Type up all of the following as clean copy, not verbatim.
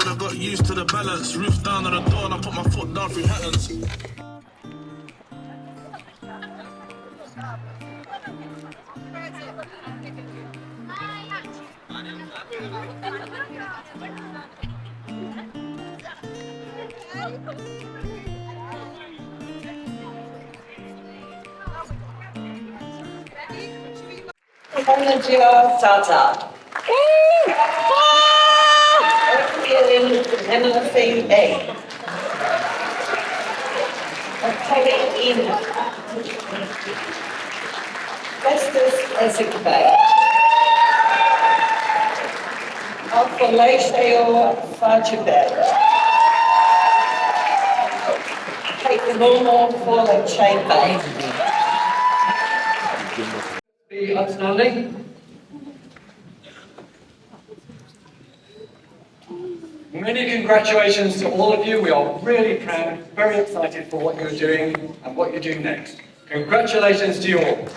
I got used to the balance, roof down on the door, and I put my foot down through Hattons. Tata. MLFA. Okay, in. Festus Ezekbe. Alphalatio Fajibet. Take the normal fall and chain bait. Be outstanding. Many congratulations to all of you. We are really proud, very excited for what you're doing and what you're doing next. Congratulations to you all.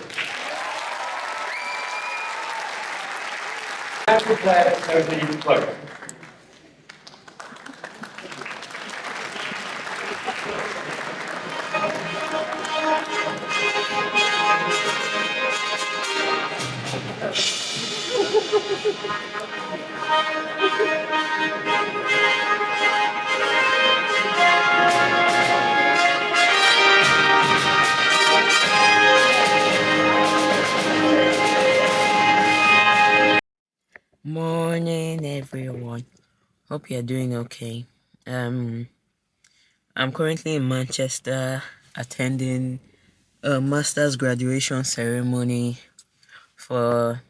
Now declare ceremony closed. Morning, everyone. Hope you're doing okay. I'm currently in Manchester attending a master's graduation ceremony for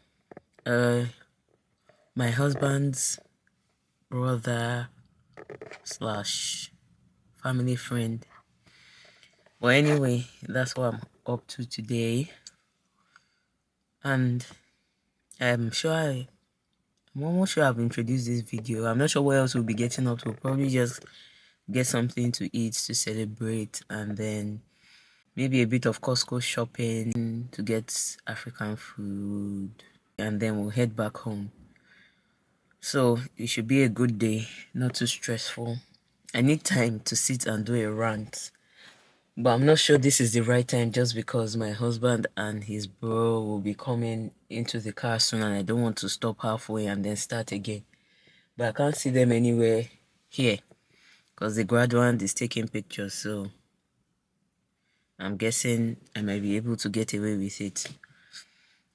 my husband's brother slash family friend. Well, anyway, that's what I'm up to today, and I'm almost sure I've introduced this video. I'm not sure what else we'll be getting up to. Probably just get something to eat to celebrate, and then maybe a bit of Costco shopping to get African food, and then we'll head back home. So it should be a good day, not too stressful. I need time to sit and do a rant, but I'm not sure this is the right time just because my husband and his bro will be coming into the car soon, and I don't want to stop halfway and then start again. But I can't see them anywhere here because the graduate is taking pictures, so I'm guessing I might be able to get away with it.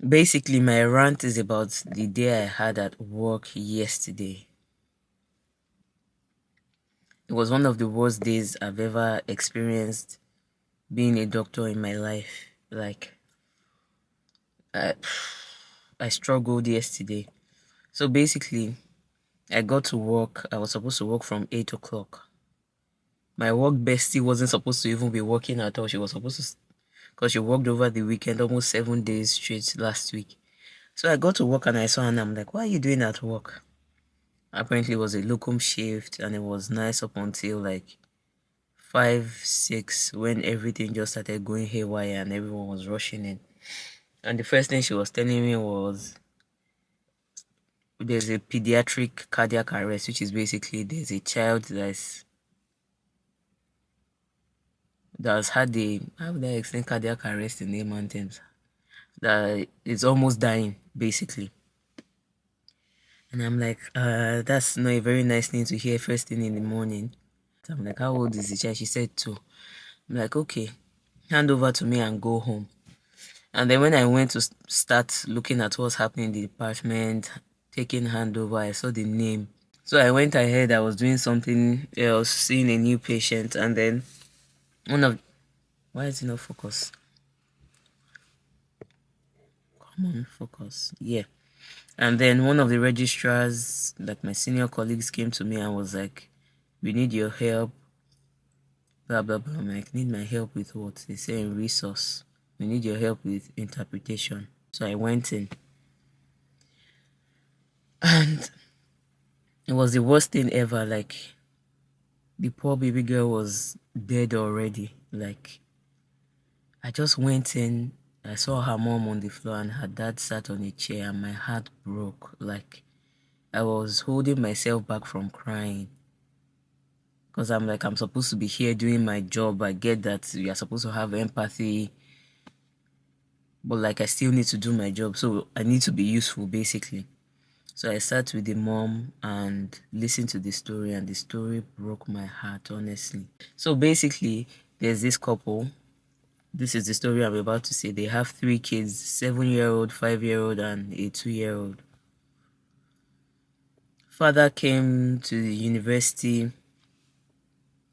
Basically, my rant is about the day I had at work yesterday. It was one of the worst days I've ever experienced being a doctor in my life. Like, I struggled yesterday. So basically, I got to work. I was supposed to work from 8 o'clock. My work bestie wasn't supposed to even be working at all. She was supposed to, because she worked over the weekend, almost 7 days straight last week. So I got to work and I saw her and I'm like, what are you doing at work? Apparently it was a locum shift and it was nice up until like 5, 6 when everything just started going haywire and everyone was rushing in. And the first thing she was telling me was there's a pediatric cardiac arrest, which is basically there's a child that's had a, how would I explain cardiac arrest in layman terms? That is almost dying, basically. And I'm like, that's not a very nice thing to hear first thing in the morning. I'm like, how old is the child? She said 2. I'm like, okay, hand over to me and go home. And then when I went to start looking at what's happening in the department, taking handover, I saw the name. So I went ahead, I was doing something else, seeing a new patient, and then why is it not focus? Come on, focus. Yeah. And then one of the registrars, like my senior colleagues, came to me and was like, we need your help, blah, blah, blah. I'm like, need my help with what? They say in resource. We need your help with interpretation. So I went in. And it was the worst thing ever. Like, the poor baby girl was dead already. Like, I just went in. I saw her mom on the floor and her dad sat on a chair and my heart broke. Like, I was holding myself back from crying because I'm like, I'm supposed to be here doing my job. I get that you are supposed to have empathy, but like I still need to do my job, so I need to be useful basically. So I sat with the mom and listened to the story, and the story broke my heart, honestly. So basically, there's this couple. This is the story I'm about to say. They have 3 kids, 7-year-old, 5-year-old, and a 2-year-old. Father came to the university.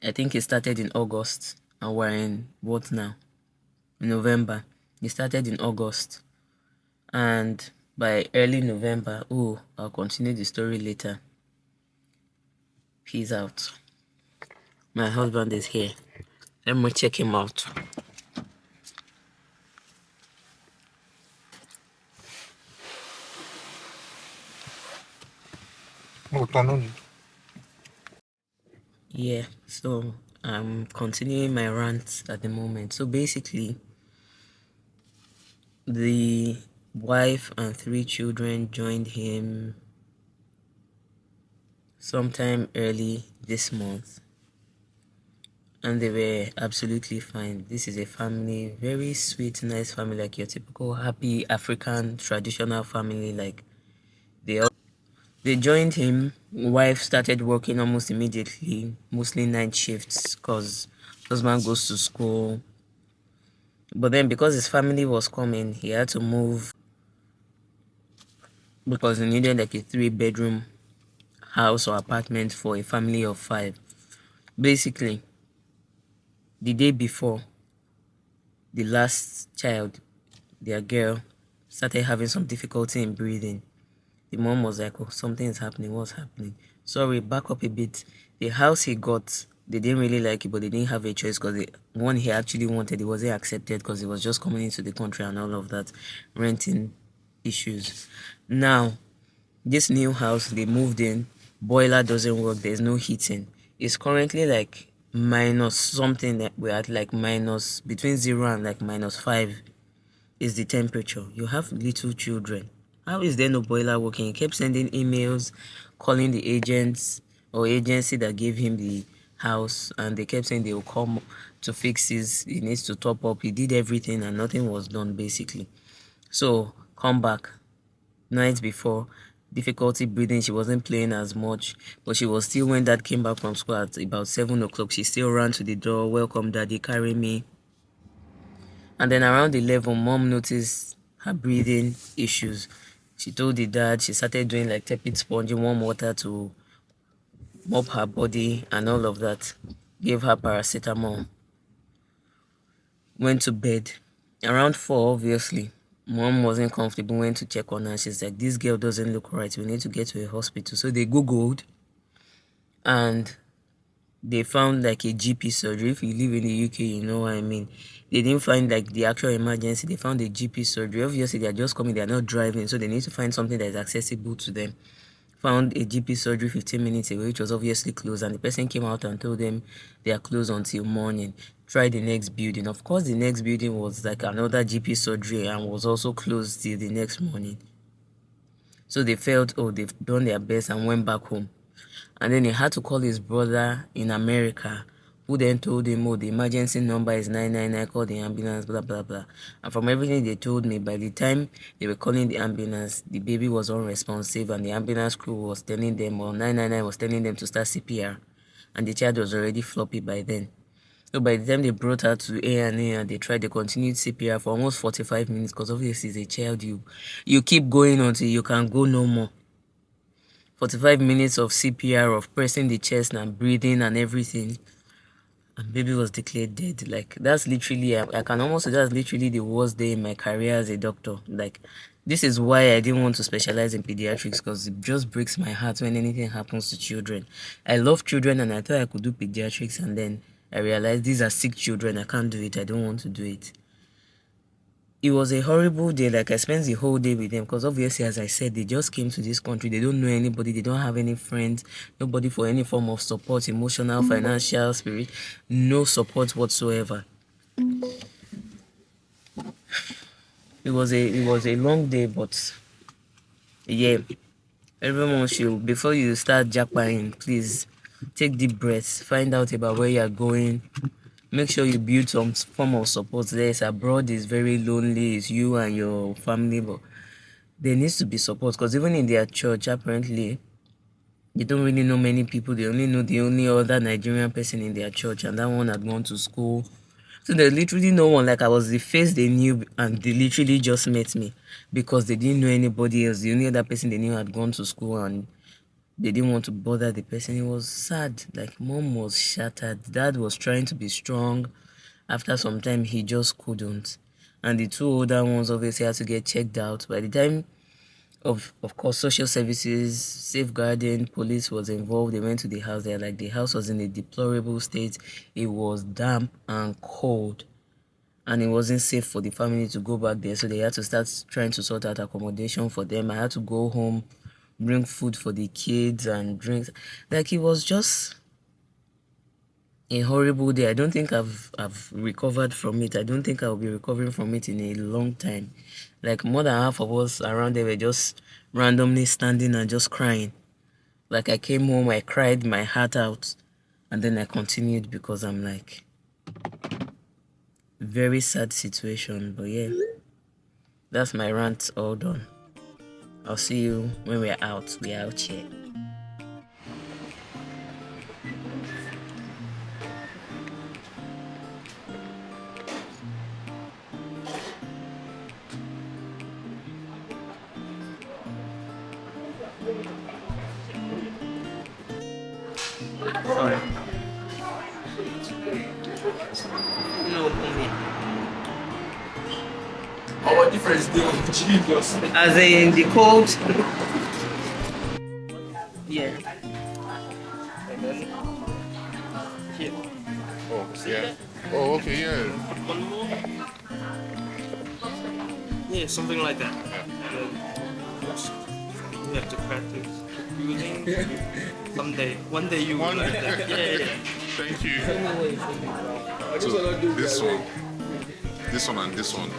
I think he started in August, and we're in what now? November. He started in August, and by early November, oh, I'll continue the story later. Peace out. My husband is here. Let me check him out. Yeah, so I'm continuing my rant at the moment. So basically, the wife and 3 children joined him sometime early this month, and they were absolutely fine. This is a family, very sweet, nice family, like your typical happy African traditional family. Like they joined him. Wife started working almost immediately, mostly night shifts because husband goes to school. But then because his family was coming, he had to move because he needed like a 3-bedroom house or apartment for a family of 5. Basically, the day before, the last child, their girl, started having some difficulty in breathing. The mom was like, oh, something is happening. What's happening? Sorry, back up a bit. The house he got, they didn't really like it, but they didn't have a choice because the one he actually wanted, it wasn't accepted because he was just coming into the country and all of that, renting issues. Now, this new house they moved in, boiler doesn't work, there's no heating. It's currently like minus something, that we're at like minus between 0 and like -5 is the temperature. You have little children. How is there no boiler working? He kept sending emails, calling the agents or agency that gave him the house, and they kept saying they will come to fix his. He needs to top up. He did everything and nothing was done basically. So come back. Night before, difficulty breathing. She wasn't playing as much, but she was still, when dad came back from school at about 7 o'clock, she still ran to the door. Welcome, daddy, carry me. And then around 11, mom noticed her breathing issues. She told the dad. She started doing like tepid sponging, warm water to mop her body and all of that. Gave her paracetamol. Went to bed. Around 4, obviously, mom wasn't comfortable, went to check on her. She's like, this girl doesn't look right. We need to get to a hospital. So they Googled and they found like a GP surgery. If you live in the UK, you know what I mean. They didn't find like the actual emergency. They found a GP surgery. Obviously, they are just coming. They are not driving. So they need to find something that is accessible to them. Found a GP surgery 15 minutes away, which was obviously closed. And the person came out and told them they are closed until morning. Try the next building. Of course, the next building was like another GP surgery and was also closed till the next morning. So they felt, oh, they've done their best and went back home. And then he had to call his brother in America, who then told him, oh, the emergency number is 999, call the ambulance, blah, blah, blah. And from everything they told me, by the time they were calling the ambulance, the baby was unresponsive, and the ambulance crew was telling them, or 999 was telling them to start CPR. And the child was already floppy by then. So by the time they brought her to A&E and they continued CPR for almost 45 minutes, because obviously as a child, you keep going until you can go no more. 45 minutes of CPR, of pressing the chest and breathing and everything, and baby was declared dead. Like, that's literally, I can almost say that's literally the worst day in my career as a doctor. Like, this is why I didn't want to specialize in pediatrics, because it just breaks my heart when anything happens to children. I love children and I thought I could do pediatrics, and then I realized these are sick children. I can't do it. I don't want to do it. It was a horrible day. Like, I spent the whole day with them because obviously, as I said, they just came to this country. They don't know anybody. They don't have any friends, nobody for any form of support, emotional, financial, spirit, no support whatsoever. It was a long day, but yeah, Everyone should, before you start jackpotting, please take deep breaths, find out about where you're going. Make sure you build some form of support there. It's abroad, is very lonely, it's you and your family, but there needs to be support because even in their church, apparently, they don't really know many people. They only know the only other Nigerian person in their church, and that one had gone to school. So there's literally no one. Like I was the face they knew, and they literally just met me because they didn't know anybody else. The only other person they knew had gone to school, and they didn't want to bother the person. It was sad. Like mom was shattered. Dad was trying to be strong. After some time, he just couldn't. And the two older ones obviously had to get checked out. By the time of course social services, safeguarding, police was involved, they went to the house. They're like the house was in a deplorable state. It was damp and cold, and it wasn't safe for the family to go back there, so they had to start trying to sort out accommodation for them. I had to go home, bring food for the kids and drinks. Like it was just a horrible day. I don't think I've recovered from it. I don't think I'll be recovering from it in a long time. Like more than half of us around there were just randomly standing and just crying. Like I came home, I cried my heart out, and then I continued because I'm like, very sad situation. But yeah, that's my rant all done. I'll see you when we're out. We're out here. Sorry. No, come here. Our difference there with Jesus. As in the cold. Yeah. And then here. Oh, yeah. Oh, okay, yeah. One more. Yeah, something like that. You have to practice using. One day you will One like day. that. Yeah. Thank you. So This one, and this one.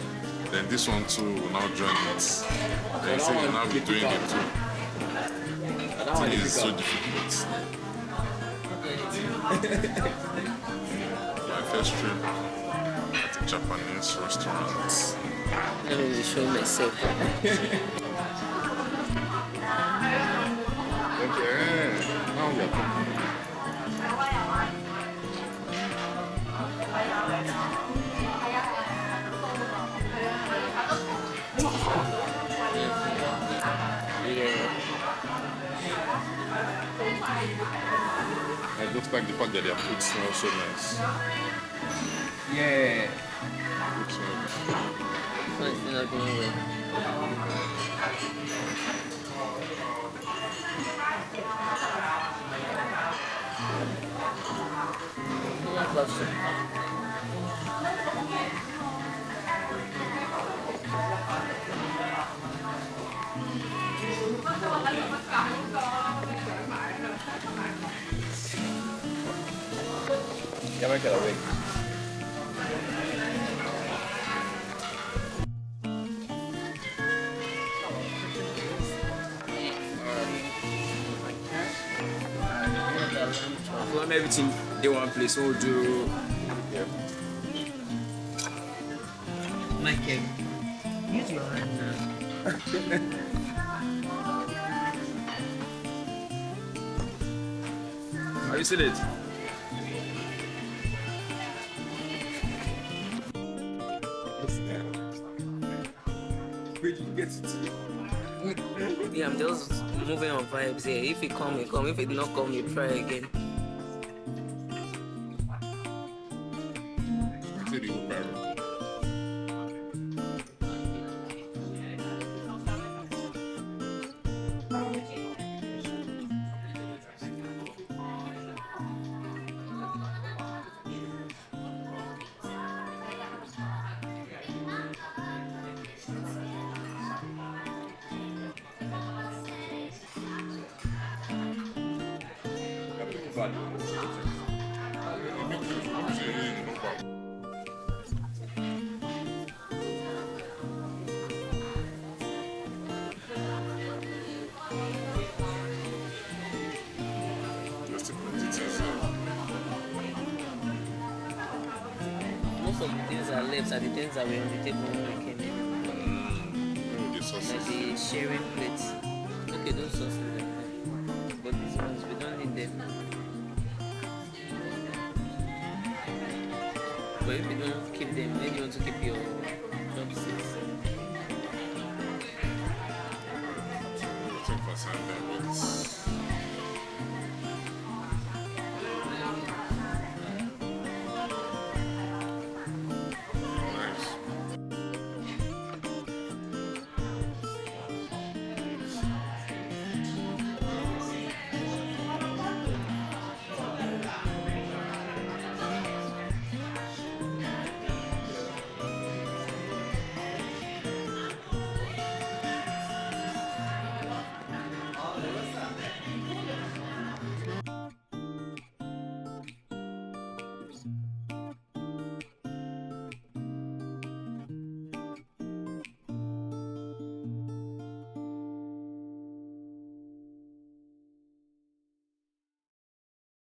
Then this one too will now join it. Then you say you'll now be doing it too. It is so difficult. My first trip at a Japanese restaurant. Let me show myself. Okay, now we are talking. It looks like the fact that their food smells so nice. Yeah. Looks so nice. It's not going well. Ya me quedo bien. Plan everything in one place. So we'll do. Yeah. Michael, use your hand now. Are you still it? Where did you get it? Yeah, I'm just moving on vibes here. If it come, it come. If it not come, you try again. I said it will barrel. most of the things that are left are the things that were on the table when we came in. The Like sauces. the sharing plates. Okay, those sauces are fine. But these ones, we don't need them. But if you don't keep them, then you want to keep your chopsticks.